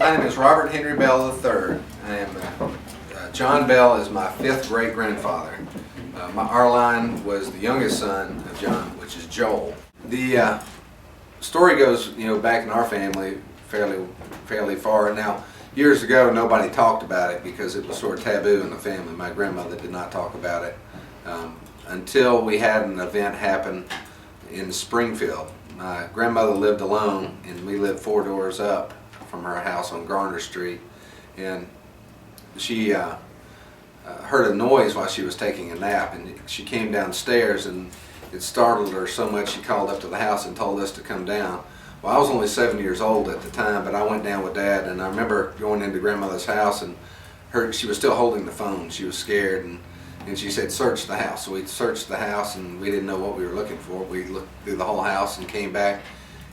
My name is Robert Henry Bell III. I am John Bell is my fifth great grandfather. Our line was the youngest son of John, which is Joel. The story goes, back in our family fairly far. Now, years ago, nobody talked about it because it was sort of taboo in the family. My grandmother did not talk about it until we had an event happen in Springfield. My grandmother lived alone, and we lived 4 doors up from her house on Garner Street, and she heard a noise while she was taking a nap, and she came downstairs, and it startled her so much she called up to the house and told us to come down. Well, I was only 7 years old at the time, but I went down with Dad, and I remember going into grandmother's house and she was still holding the phone. She was scared, and she said, "Search the house." So we searched the house, and we didn't know what we were looking for. We looked through the whole house and came back,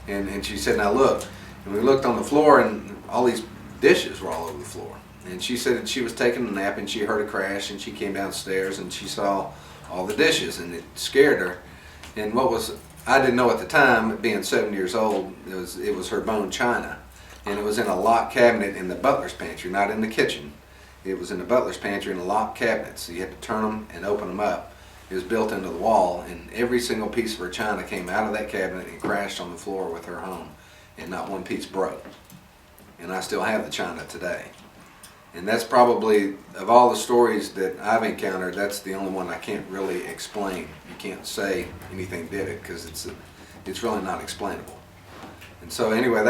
and she said, "Now look." And we looked on the floor, and all these dishes were all over the floor. And she said that she was taking a nap, and she heard a crash, and she came downstairs, and she saw all the dishes, and it scared her. And I didn't know at the time, being 7 years old, it was her bone china, and it was in a locked cabinet in the butler's pantry, not in the kitchen. It was in the butler's pantry in a locked cabinet, so you had to turn them and open them up. It was built into the wall, and every single piece of her china came out of that cabinet and crashed on the floor with her home, and not one piece broke. And I still have the china today. And that's probably, of all the stories that I've encountered, that's the only one I can't really explain. You can't say anything did it because it's really not explainable. And so anyway,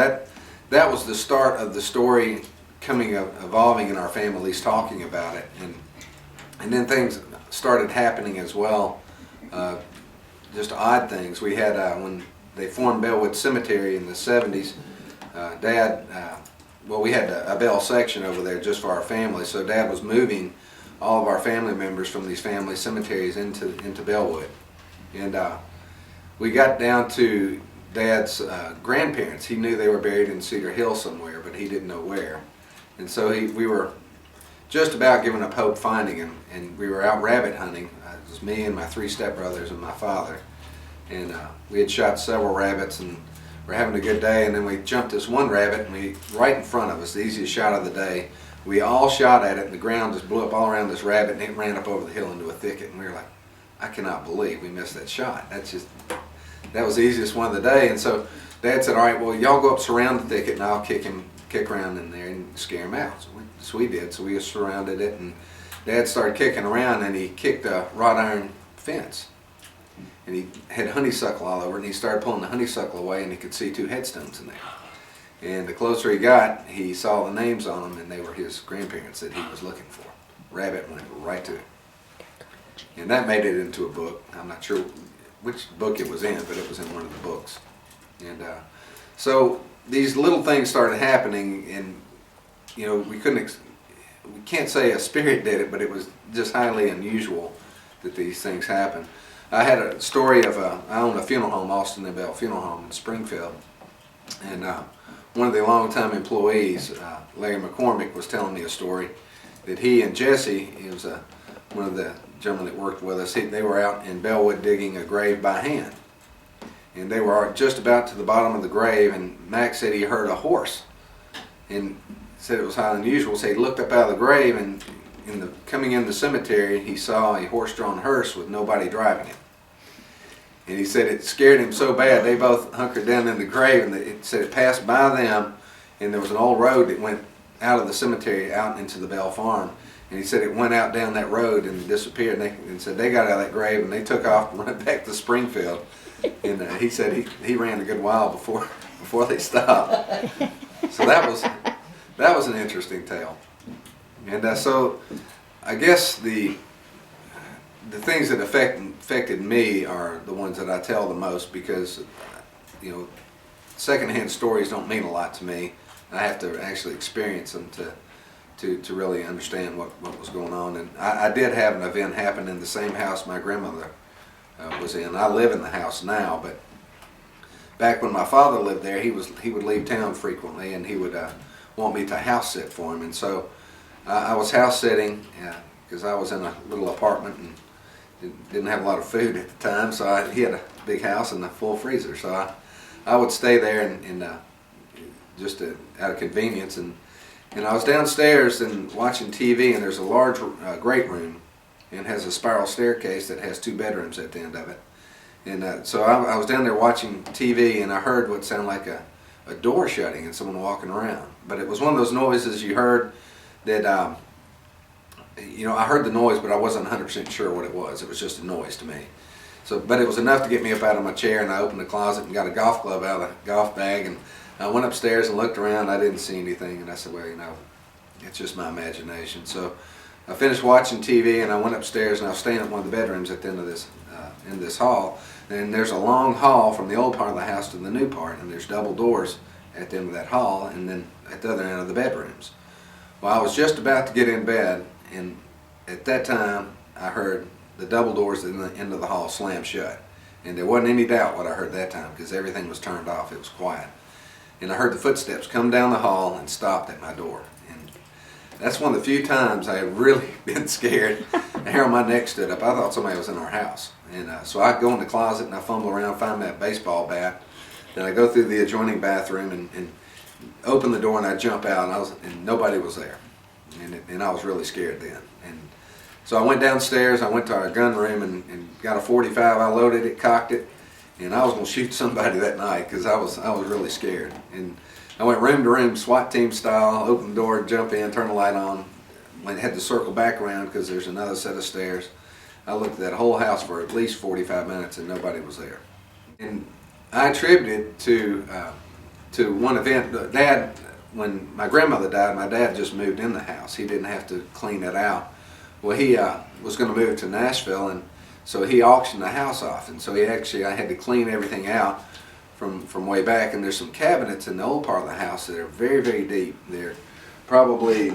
that was the start of the story evolving in our family, at least talking about it. And then things started happening as well, just odd things. We had, when they formed Bellwood Cemetery in the 70s, Dad, we had a Bell section over there just for our family, so Dad was moving all of our family members from these family cemeteries into Bellwood. And we got down to Dad's grandparents. He knew they were buried in Cedar Hill somewhere, but he didn't know where. And so we were just about giving up hope finding him, and we were out rabbit hunting. It was me and my 3 stepbrothers and my father. And we had shot several rabbits, and we're having a good day, and then we jumped this one rabbit, and right in front of us, the easiest shot of the day, we all shot at it, and the ground just blew up all around this rabbit, and it ran up over the hill into a thicket, and we were like, I cannot believe we missed that shot. That was the easiest one of the day. And so Dad said, all right, well, y'all go up, surround the thicket, and I'll kick around in there and scare him out. So we did. So we surrounded it, and Dad started kicking around, and he kicked a wrought iron fence. And he had honeysuckle all over it, and he started pulling the honeysuckle away, and he could see 2 headstones in there. And the closer he got, he saw the names on them, and they were his grandparents that he was looking for. Rabbit went right to it. And that made it into a book. I'm not sure which book it was in, but it was in one of the books. And so these little things started happening, and we can't say a spirit did it, but it was just highly unusual that these things happen. I had a story of I own a funeral home, Austin and Bell Funeral Home in Springfield, and one of the longtime employees, Larry McCormick, was telling me a story that he and Jesse, he was one of the gentlemen that worked with us, they were out in Bellwood digging a grave by hand, and they were just about to the bottom of the grave, and Max said he heard a horse, and said it was highly unusual. So he looked up out of the grave, and coming in the cemetery, he saw a horse-drawn hearse with nobody driving it. And he said it scared him so bad, they both hunkered down in the grave, and it said it passed by them, and there was an old road that went out of the cemetery out into the Bell Farm. And he said it went out down that road and disappeared, and said they got out of that grave, and they took off and went back to Springfield. And he said he ran a good while before they stopped. So that was an interesting tale. And so I guess the things that affected me are the ones that I tell the most, because secondhand stories don't mean a lot to me. I have to actually experience them to really understand what was going on. And I did have an event happen in the same house my grandmother was in. I live in the house now, but back when my father lived there, he would leave town frequently, and he would want me to house sit for him. And so I was house sitting because I was in a little apartment and didn't have a lot of food at the time, so he had a big house and a full freezer. So I would stay there and just out of convenience, and And I was downstairs and watching TV, and there's a large great room, and has a spiral staircase that has 2 bedrooms at the end of it. And so I was down there watching TV, and I heard what sounded like a door shutting and someone walking around. But it was one of those noises you heard that, I heard the noise, but I wasn't 100% sure what it was. It was just a noise to me. But it was enough to get me up out of my chair, and I opened the closet and got a golf club out of the golf bag, and I went upstairs and looked around. I didn't see anything, and I said, well, it's just my imagination. So I finished watching TV, and I went upstairs, and I was staying at one of the bedrooms at the end of this, in this hall. And there's a long hall from the old part of the house to the new part, and there's double doors at the end of that hall, and then at the other end of the bedrooms. Well, I was just about to get in bed, and at that time, I heard the double doors in the end of the hall slam shut. And there wasn't any doubt what I heard that time, because everything was turned off. It was quiet. And I heard the footsteps come down the hall and stopped at my door. And that's one of the few times I had really been scared. The hair on my neck stood up. I thought somebody was in our house. And so I go in the closet and I fumble around, find that baseball bat. Then I go through the adjoining bathroom and open the door, and I jump out, and nobody was there. And I was really scared then. And so I went downstairs, I went to our gun room and got a .45, I loaded it, cocked it, and I was going to shoot somebody that night because I was really scared. And I went room to room, SWAT team style, opened the door, jump in, turn the light on, had to circle back around because there's another set of stairs. I looked at that whole house for at least 45 minutes and nobody was there. And I attribute it to one event. Dad, when my grandmother died, my dad just moved in the house. He didn't have to clean it out. Well, he was going to move to Nashville, and so he auctioned the house off. And so I had to clean everything out from way back. And there's some cabinets in the old part of the house that are very, very deep. They're probably,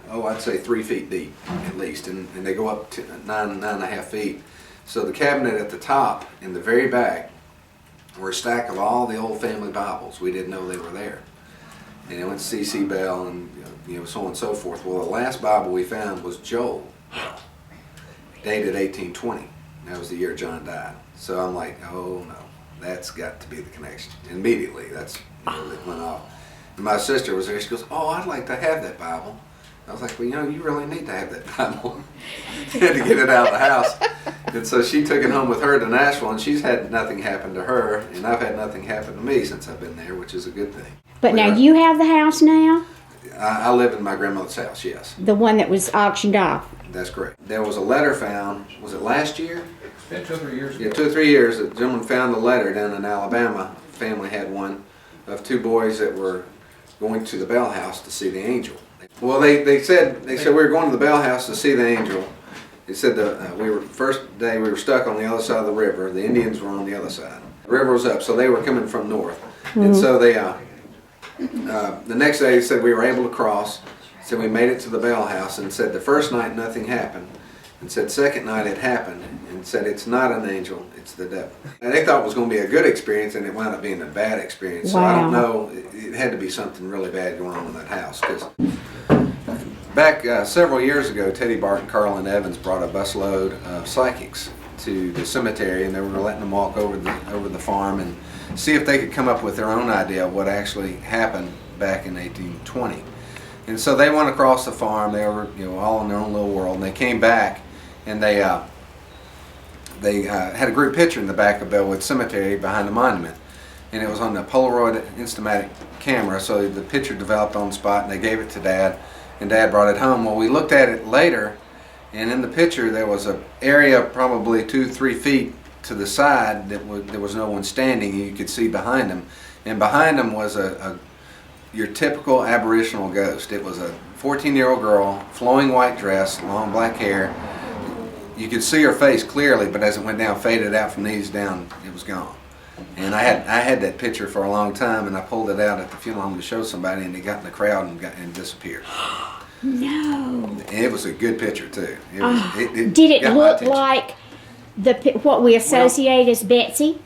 I'd say 3 feet deep at least, and they go up to 9.5 feet. So the cabinet at the top in the very back were a stack of all the old family Bibles. We didn't know they were there. And it went to C.C. Bell and so on and so forth. Well, the last Bible we found was Joel, dated 1820. That was the year John died. So I'm like, oh no, that's got to be the connection. Immediately, that's it went off. And my sister was there. She goes, oh, I'd like to have that Bible. I was like, well, you really need to have that Bible. Had to get it out of the house. And so she took it home with her to Nashville, and she's had nothing happen to her, and I've had nothing happen to me since I've been there, which is a good thing. But now you have the house now? I live in my grandmother's house, yes. The one that was auctioned off? That's correct. There was a letter found, was it last year? It's been 2 or 3 years ago. Yeah, 2 or 3 years. A gentleman found a letter down in Alabama. A family had one of 2 boys that were going to the Bell House to see the angel. Well, they said we were going to the Bell House to see the angel. They said first day we were stuck on the other side of the river. The Indians were on the other side. The river was up, so they were coming from north. Mm-hmm. And so they the next day they said we were able to cross. So we made it to the Bell House, and said the first night nothing happened, and said second night it happened, and said it's not an angel, it's the devil. And they thought it was going to be a good experience, and it wound up being a bad experience. Wow. So I don't know, it had to be something really bad going on in that house. Because back several years ago, Teddy Bart and Carlin Evans brought a busload of psychics to the cemetery, and they were letting them walk over the farm and see if they could come up with their own idea of what actually happened back in 1820. And so they went across the farm. They were, all in their own little world. And they came back, and they had a group picture in the back of Bellwood Cemetery behind the monument, and it was on the Polaroid Instamatic camera. So the picture developed on the spot, and they gave it to Dad, and Dad brought it home. Well, we looked at it later, and in the picture there was an area probably 2-3 feet to the side that there was no one standing. You could see behind them, and behind them was your typical aboriginal ghost. It was a 14-year-old girl, flowing white dress, long black hair. You could see her face clearly, but as it went down, faded out from knees down, it was gone. And I had that picture for a long time, and I pulled it out at the funeral home to show somebody, and it got in the crowd and disappeared. No. And it was a good picture too. Did it look like what we associate as Betsy?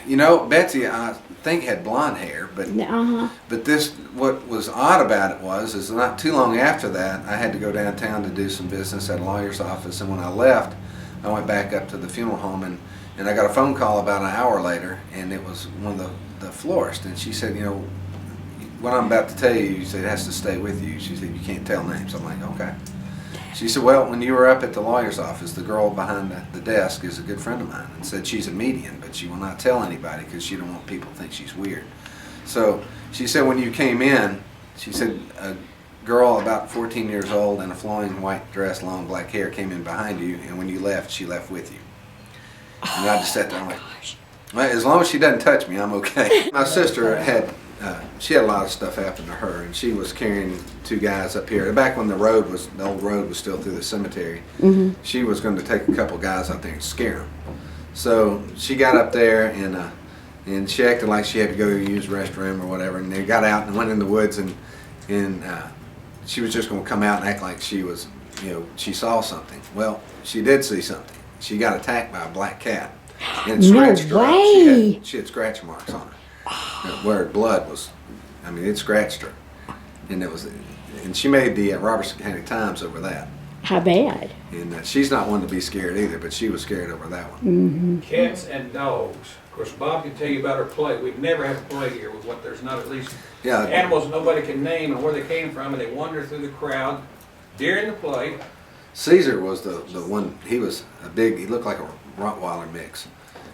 Betsy, I think had blonde hair, but what was odd about it is not too long after that, I had to go downtown to do some business at a lawyer's office, and when I left, I went back up to the funeral home, and I got a phone call about an hour later, and it was one of the florists, and she said, what I'm about to tell you, you said, has to stay with you. She said, you can't tell names. I'm like, okay. She said, well, when you were up at the lawyer's office, the girl behind the desk is a good friend of mine, and said she's a medium, but she will not tell anybody because she don't want people to think she's weird. So she said, when you came in, she said, a girl about 14 years old in a flowing white dress, long black hair came in behind you, and when you left, she left with you. And I just sat there and I'm like, well, as long as she doesn't touch me, I'm okay. My sister had, she had a lot of stuff happen to her, and she was carrying 2 guys up here. Back when the old road was still through the cemetery, she was going to take a couple guys out there and scare them. So she got up there and she acted like she had to go use the restroom or whatever, and they got out and went in the woods, and she was just going to come out and act like she was, she saw something. Well, she did see something. She got attacked by a black cat, and it scratched her up. She had scratch marks on her, where blood was. I mean, it scratched her, and she made the Robertson County Times over that. How bad? And she's not one to be scared either, but she was scared over that one. Cats and dogs. Of course, Bob can tell you about our play. We never have a play here with what there's not at least animals nobody can name and where they came from, and they wander through the crowd during the play. Caesar was the one. He was he looked like a Rottweiler mix.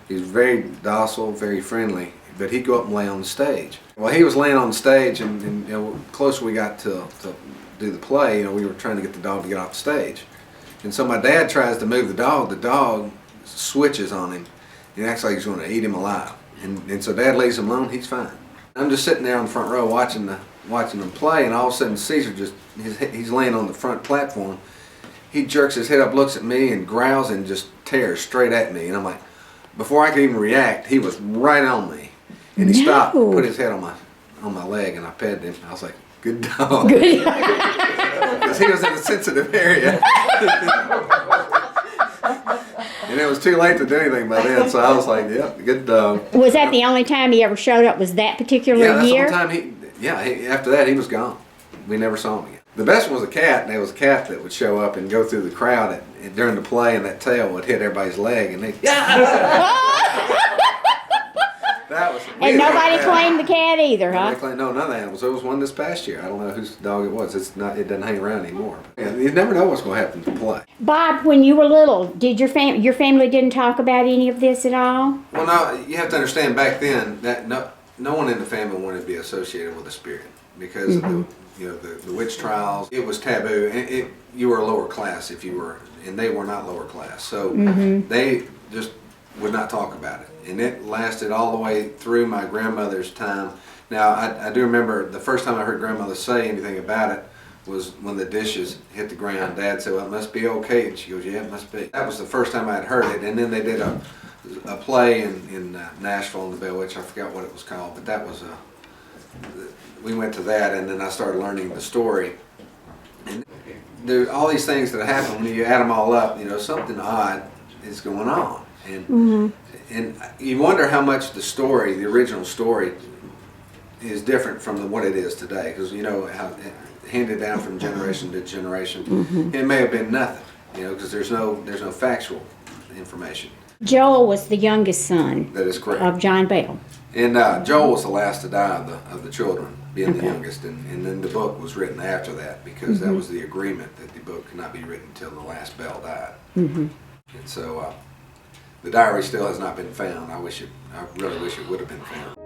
He was very docile, very friendly, but he'd go up and lay on the stage. Well, he was laying on the stage, and closer we got to do the play, we were trying to get the dog to get off the stage. And so my dad tries to move the dog switches on him, and acts like he's going to eat him alive. And so Dad leaves him alone, he's fine. I'm just sitting there on the front row watching them play, and all of a sudden Caesar he's laying on the front platform. He jerks his head up, looks at me, and growls and just tears straight at me. And I'm like, before I could even react, he was right on me. And he stopped, put his head on my leg, and I petted him. I was like, good dog. Because he was in a sensitive area. And it was too late to do anything by then, so I was like, yep, good dog. Was that the only time he ever showed up, was that particular year? Yeah, that's the only time after that he was gone. We never saw him again. The best one was a cat, and there was a cat that would show up and go through the crowd during the play, and that tail would hit everybody's leg, and and nobody claimed the cat either, huh? No, none of the animals. There was one this past year. I don't know whose dog it was. It doesn't hang around anymore. You never know what's going to happen to play. Bob, when you were little, did your family didn't talk about any of this at all? Well, no. You have to understand. Back then, that no one in the family wanted to be associated with a spirit because of the witch trials. It was taboo, and you were a lower class if you were, and they were not lower class. So they just would not talk about it. And it lasted all the way through my grandmother's time. Now, I do remember the first time I heard grandmother say anything about it was when the dishes hit the ground. Dad said, well, it must be okay. And she goes, yeah, it must be. That was the first time I had heard it. And then they did a play in Nashville in the Bell Witch. I forgot what it was called, but that was we went to that, and then I started learning the story. And there all these things that happen, when you add them all up, something odd is going on. And you wonder how much the original story, is different from what it is today, because how handed down from generation to generation. It may have been nothing, because there's no factual information. Joel was the youngest son. That is correct. Of John Bell. And Joel was the last to die of the children, being the youngest, and then the book was written after that, because that was the agreement that the book could not be written until the last Bell died. And so the diary still has not been found. I really wish it would have been found.